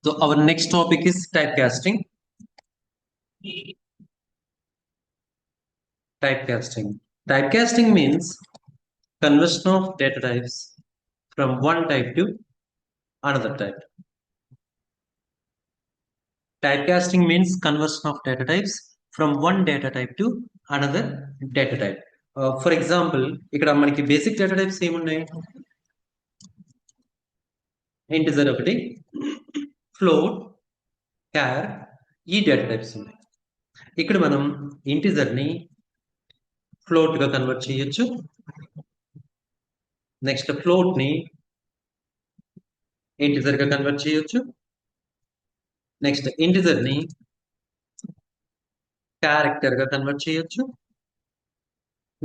So our next topic is typecasting. Typecasting. Typecasting means conversion of data types from one type to another type. Typecasting means conversion of data types from one data type to another data type. For example, ఇక్కడ మనకి basic data types ఏమున్నాయి? Integer ఒకటి, float, char, ఈ data types ఉన్నాయి. ఇక్కడ మనం ఇంటిజర్ని ఫ్లోట్గా కన్వర్ట్ చేయొచ్చు. నెక్స్ట్ ఫ్లోట్ని ఇంటిజర్గా కన్వర్ట్ చేయొచ్చు. నెక్స్ట్ ఇంటిజర్ని క్యారెక్టర్గా కన్వర్ట్ చేయొచ్చు.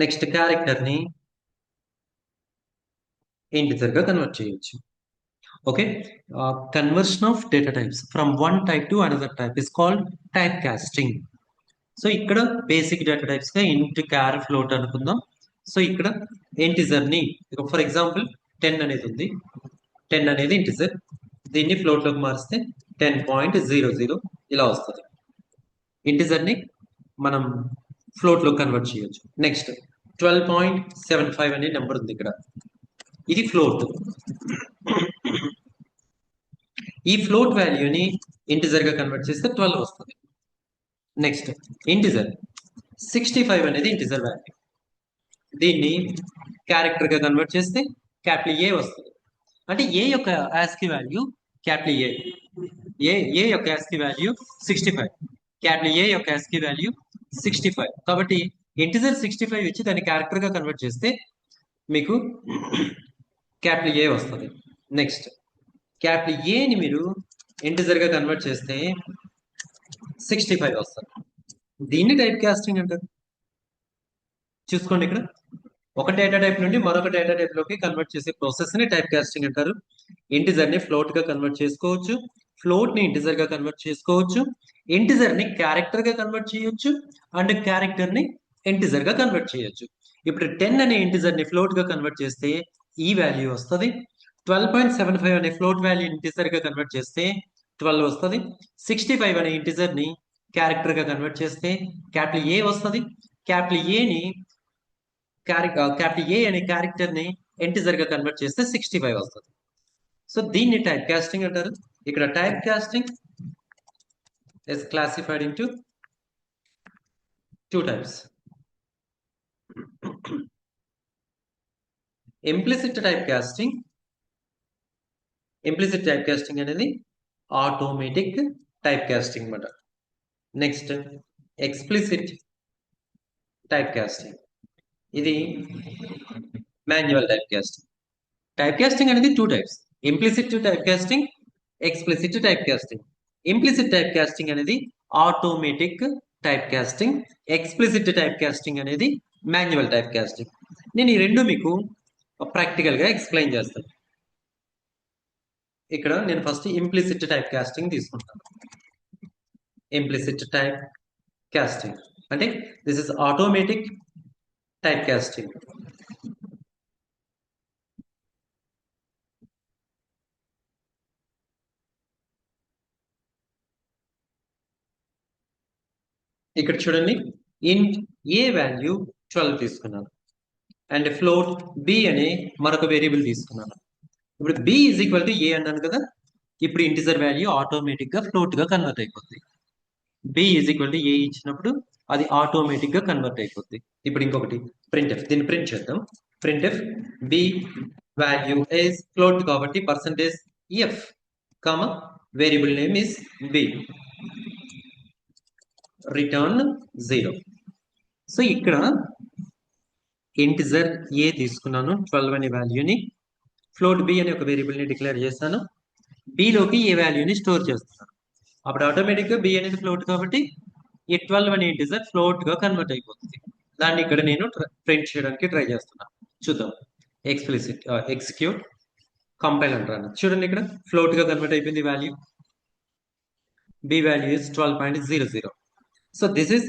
నెక్స్ట్ క్యారెక్టర్ని ఇంటిజర్గా కన్వర్ట్ చేయొచ్చు. Okay, conversion of data types from one type to another type is called type casting. So ఇక్కడ బేసిక్ డేటా టైప్స్ గా ఇంటి క్యార్ ఫ్లోట్ అనుకుందాం. సో ఇక్కడ ఇంటిజర్ని ఫర్ ఎగ్జాంపుల్ 10 అనేది ఉంది. 10 అనేది ఇంటిజర్, దీన్ని ఫ్లోట్ లోకి మారిస్తే 10.00 ఇలా వస్తుంది. ఇంటిజర్ని మనం ఫ్లోట్ లో కన్వర్ట్ చేయొచ్చు. నెక్స్ట్ 12.75 అనే నెంబర్ ఉంది ఇక్కడ, ఇది ఫ్లోట్. ఈ ఫ్లోట్ వాల్యూని ఇంటిజర్ గా కన్వర్ట్ చేస్తే 12 వస్తుంది. నెక్స్ట్ ఇంటిజర్ 65 అనేది ఇంటిజర్ వాల్యూ, దీన్ని క్యారెక్టర్ గా కన్వర్ట్ చేస్తే క్యాపిటల్ ఏ వస్తుంది. అంటే ఏ యొక్క ఆస్కీ వాల్యూ క్యాపిటల్ ఏ యొక్క ఆస్కీ వాల్యూ 65, క్యాపిటల్ ఏ యొక్క ఆస్కీ వాల్యూ 65. కాబట్టి ఇంటిజర్ 65 ఇచ్చి దాన్ని క్యారెక్టర్ గా కన్వర్ట్ చేస్తే మీకు క్యాపిటల్ ఏ వస్తుంది. నెక్స్ట్ క్యాపిటల్ ఏని మీరు ఇంటిజర్ గా కన్వర్ట్ చేస్తే 65 వస్తుంది. దీన్ని టైప్ కాస్టింగ్ అంటారు. చూసుకోండి, ఇక్కడ ఒక డేటా టైప్ నుండి మరొక డేటా టైప్ లోకి కన్వర్ట్ చేసే ప్రాసెస్ ని టైప్ కాస్టింగ్ అంటారు. ఇంటిజర్ ని ఫ్లోట్ గా కన్వర్ట్ చేసుకోవచ్చు, ఫ్లోట్ ని ఇంటిజర్ గా కన్వర్ట్ చేసుకోవచ్చు, ఇంటిజర్ ని క్యారెక్టర్ గా కన్వర్ట్ చేయొచ్చు, అండ్ క్యారెక్టర్ ని ఇంటిజర్ గా కన్వర్ట్ చేయొచ్చు. ఇప్పుడు 10 అనే ఇంటిజర్ ని ఫ్లోట్ గా కన్వర్ట్ చేస్తే ఈ వాల్యూ వస్తుంది. 12.75 అనే ఫ్లోట్ వాల్యూ ఇంటిజర్ గా కన్వర్ట్ చేస్తే 12 వస్తుంది. 65 అనే ఇంటిజర్ ని క్యారెక్టర్ గా కన్వర్ట్ చేస్తే క్యాపిటల్ ఏ వస్తుంది. క్యాపిటల్ ఏ అనే క్యారెక్టర్ ని ఇంటిజర్ గా కన్వర్ట్ చేస్తే 65 వస్తుంది. సో దీన్ని టైప్ కాస్టింగ్ అంటారు. ఇక్కడ type casting is classified into two types. Implicit typecasting అనేది ఆటోమేటిక్ టైప్ కాస్టింగ్ అన్నమాట. నెక్స్ట్ ఎక్స్ప్లిసిట్ టైప్ కాస్టింగ్, ఇది manual type casting. Type casting అనేది two types, implicit type casting, explicit type casting. Implicit type casting అనేది automatic type casting, explicit type casting అనేది manual type casting. నేను ఈ రెండు మీకు practical గా ఎక్స్ప్లెయిన్ చేస్తాను. ఇక్కడ నేను ఫస్ట్ ఇంప్లిసిట్ టైప్ కాస్టింగ్ తీసుకుంటాను. ఇంప్లిసిట్ టైప్ కాస్టింగ్ అంటే this is automatic type casting. ఇక్కడ చూడండి, ఇంట్ ఏ వాల్యూ 12 తీసుకున్నాను అండ్ ఫ్లోట్ బి అనే మరొక వేరియబుల్ తీసుకున్నాను. ఇప్పుడు బి ఈజ్ ఈక్వల్ టు ఏ అన్నాను కదా, ఇప్పుడు ఇంటిజర్ వాల్యూ ఆటోమేటిక్ గా ఫ్లోట్ గా కన్వర్ట్ అయిపోతుంది. బి ఈజ్ ఈక్వల్ టు ఏ ఇచ్చినప్పుడు అది ఆటోమేటిక్ గా కన్వర్ట్ అయిపోతుంది. ఇప్పుడు ఇంకొకటి ప్రింట్ఎఫ్, దీన్ని ప్రింట్ చేద్దాం. Printf B value is float కాబట్టి percentage F comma variable name is B, return 0. So ఇక్కడ ఇంటిజర్ ఏ తీసుకున్నాను 12 అనే వాల్యూని, ఫ్లోట్ బి అనే ఒక వేరియబుల్ ని డిక్లేర్ చేస్తాను, బిలోకి ఏ వాల్యూని స్టోర్ చేస్తున్నాను. అప్పుడు ఆటోమేటిక్ గా బి అనేది ఫ్లోట్ కాబట్టి ఈ 12 అనే ఇంటిజర్ ఫ్లోట్ గా కన్వర్ట్ అయిపోతుంది. దాన్ని ఇక్కడ నేను ప్రింట్ చేయడానికి ట్రై చేస్తున్నాను. చూద్దాం. ఎక్స్ప్లిసిట్ ఎగ్జిక్యూట్ కంపైల్ అంటాను. చూడండి, ఇక్కడ ఫ్లోట్ గా కన్వర్ట్ అయిపోయింది వాల్యూ. B value is 12.00. So this is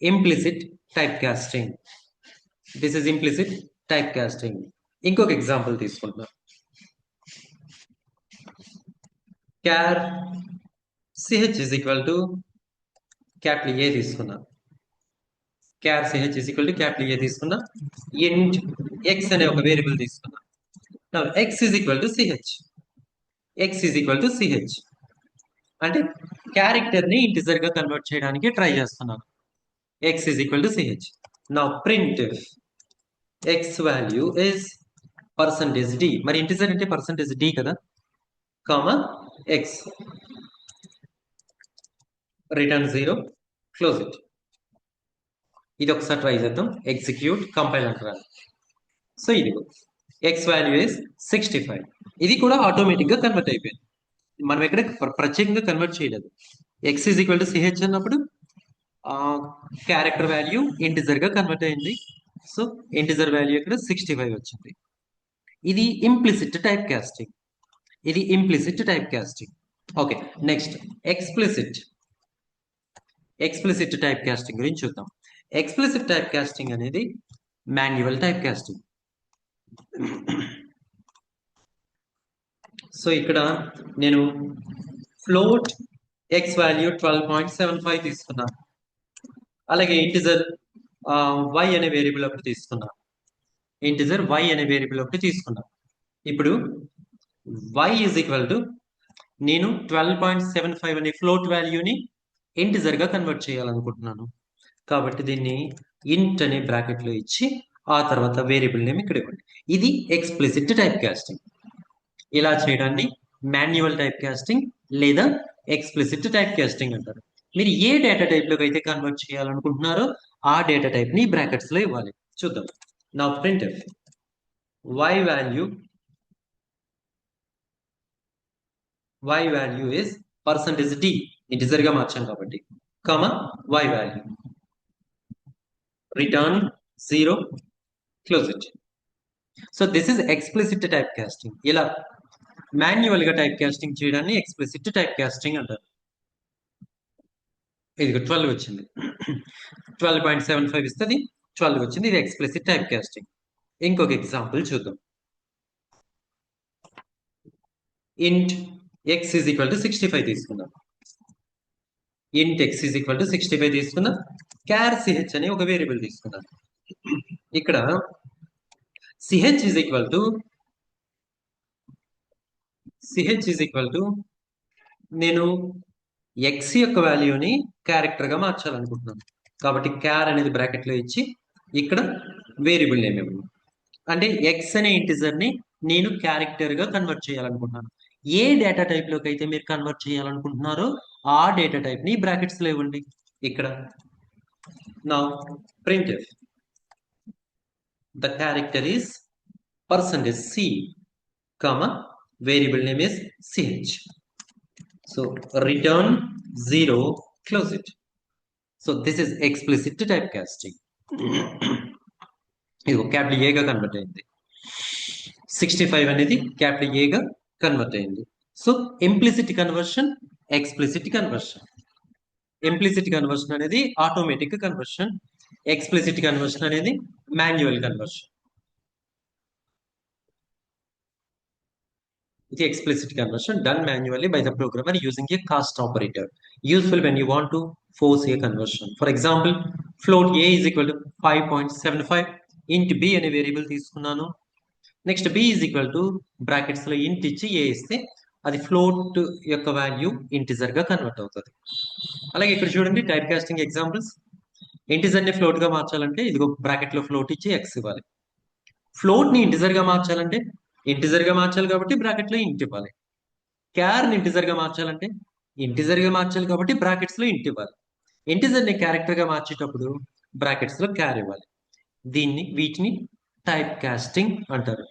implicit type casting. ఇంకొక ఎగ్జాంపుల్ తీసుకుంటున్నాం. Char CH is equal to capital A తీసుకున్నా, char CH is equal to capital A తీసుకున్నా, ఇంట్ ఎక్స్ అనే ఒక వేరియబుల్ తీసుకున్నా. Now x is equal to ch. x is equal to ch. అంటే character ని integer గా convert చేయడానికి try చేస్తున్నాను. x is equal to ch. Now print if x value is percentage d. మరి integer అంటే percentage d కదా, comma x. Return 0, close it. ఇది ఒకసారి ట్రై చేద్దాం. ఎగ్జిక్యూట్, కంపైల్ అంటారు. సో ఇదిగో x వాల్యూ ఇస్ 65. ఇది కూడా ఆటోమేటిక్ గా కన్వర్ట్ అయిపోయింది. మనం ఎక్కడ ప్రత్యేకంగా కన్వర్ట్ చేయలేదు. x is equal to ch అన్నప్పుడు క్యారెక్టర్ వాల్యూ ఇంటిజర్ గా కన్వర్ట్ అయింది. సో ఇంటిజర్ వాల్యూ ఇక్కడ 65 వచ్చింది. ఇది ఇంప్లిసిట్ టైప్ కాస్టింగ్. ఇది implicit type casting. Okay, next explicit. Explicit type casting గురించి చూద్దాం. ఎక్స్ప్లిసిట్ టైప్ కాస్టింగ్ అనేది మాన్యువల్ టైప్ కాస్టింగ్. సో ఇక్కడ నేను ఫ్లోట్ ఎక్స్ వాల్యూ 12.75 తీసుకున్నా, అలాగే ఇంటిజర్ y అనే వేరియబుల్ ఒకటి తీసుకున్నా, ఇంటిజర్ y అనే వేరియబుల్ ఒకటి తీసుకున్నా. ఇప్పుడు y ఈజ్ ఈక్వల్ టు నేను 12.75 అనే ఫ్లోట్ వాల్యూని ఇంటిజర్ గా కన్వర్ట్ చేయాలనుకుంటున్నాను. కాబట్టి దీన్ని ఇంట్ అనే బ్రాకెట్ లో ఇచ్చి ఆ తర్వాత వేరియబుల్ నేమ్ ఇక్కడ ఇవ్వండి. ఇది ఎక్స్ప్లిసిట్ టైప్ కాస్టింగ్. ఇలా చేయడాన్ని మాన్యువల్ టైప్ కాస్టింగ్ లేదా ఎక్స్ప్లిసిట్ టైప్ కాస్టింగ్ అంటారు. మీరు ఏ డేటా టైప్ లోకి అయితే కన్వర్ట్ చేయాలనుకుంటున్నారో ఆ డేటా టైప్ ని బ్రాకెట్స్ లో ఇవ్వాలి. చూద్దాం. నా print y value is percentage d, integer గా మార్చాం కాబట్టి, comma y value, return 0, close it. So this is explicit type casting. ఇలా మాన్యువల్ గా టైప్ కాస్టింగ్ చేయడాన్ని ఎక్స్ప్లిసిట్ టైప్ కాస్టింగ్ అంటారు. ఇది 12 వచ్చింది. 12.75 ఇస్తుంది, 12 వచ్చింది. ఇది ఎక్స్ప్లిసిట్ టైప్ కాస్టింగ్. ఇంకొక ఎగ్జాంపుల్ చూద్దాం. Int X is equal to 65 తీసుకుందాం. ఇంట్ ఎక్స్ ఈజ్ ఈక్వల్ టు 65 తీసుకుందాం. క్యార్ సిహెచ్ అని ఒక వేరియబుల్ తీసుకుందాం. ఇక్కడ సిహెచ్ ఈజ్ ఈక్వల్ టు నేను ఎక్స్ యొక్క వాల్యూని క్యారెక్టర్ గా మార్చాలనుకుంటున్నాను. కాబట్టి క్యార్ అనేది బ్రాకెట్ లో ఇచ్చి ఇక్కడ వేరియబుల్ నేమ్ ఇవ్వండి. అంటే ఎక్స్ అనే ఇంటిజర్ ని నేను క్యారెక్టర్ గా కన్వర్ట్ చేయాలనుకుంటున్నాను. ఏ డేటా టైప్ లోకి అయితే మీరు కన్వర్ట్ చేయాలనుకుంటున్నారో ఆ డేటా టైప్ ని బ్రాకెట్స్ లో ఇవ్వండి. ఇక్కడ నా print if the character is percentage c, comma variable name is ch. So return 0, close it. So this is explicit typecasting. ఇది క్యాపిటల్ ఏ గా కన్వర్ట్ అయింది. 65 అనేది క్యాపిటల్ ఏ గా కన్వర్ట్ అయింది. So implicit conversion, explicit conversion. Implicit conversion అనేది automatic conversion, explicit conversion అనేది manual conversion. The explicit conversion done manually by the programmer using a cast operator, useful when you want to force a conversion. For example, float a is equal to 5.75, int b అనే variable తీసుకున్నాను. Next b is equal to brackets లో int ఇచ్చి a ఇస్తే అది float యొక్క value integer గా convert అవుతుంది. అలాగే ఇక్కడ చూడండి టైప్ కాస్టింగ్ ఎగ్జాంపుల్స్. ఇంటిజర్ ని ఫ్లోట్ గా మార్చాలంటే ఇదిగో బ్రాకెట్ లో ఫ్లోట్ ఇచ్చి x ఇవ్వాలి. ఫ్లోట్ ని ఇంటిజర్ గా మార్చాలంటే ఇంటిజర్ గా మార్చాలి కాబట్టి బ్రాకెట్ లో ఇంట్ ఇవ్వాలి. క్యార్ ని ఇంటిజర్ గా మార్చాలంటే ఇంటిజర్ గా మార్చాలి కాబట్టి బ్రాకెట్స్ లో ఇంట్ ఇవ్వాలి. ఇంటిజర్ ని క్యారెక్టర్ గా మార్చేటప్పుడు బ్రాకెట్స్ లో క్యార్ ఇవ్వాలి. వీటిని టైప్ కాస్టింగ్ అంటారు.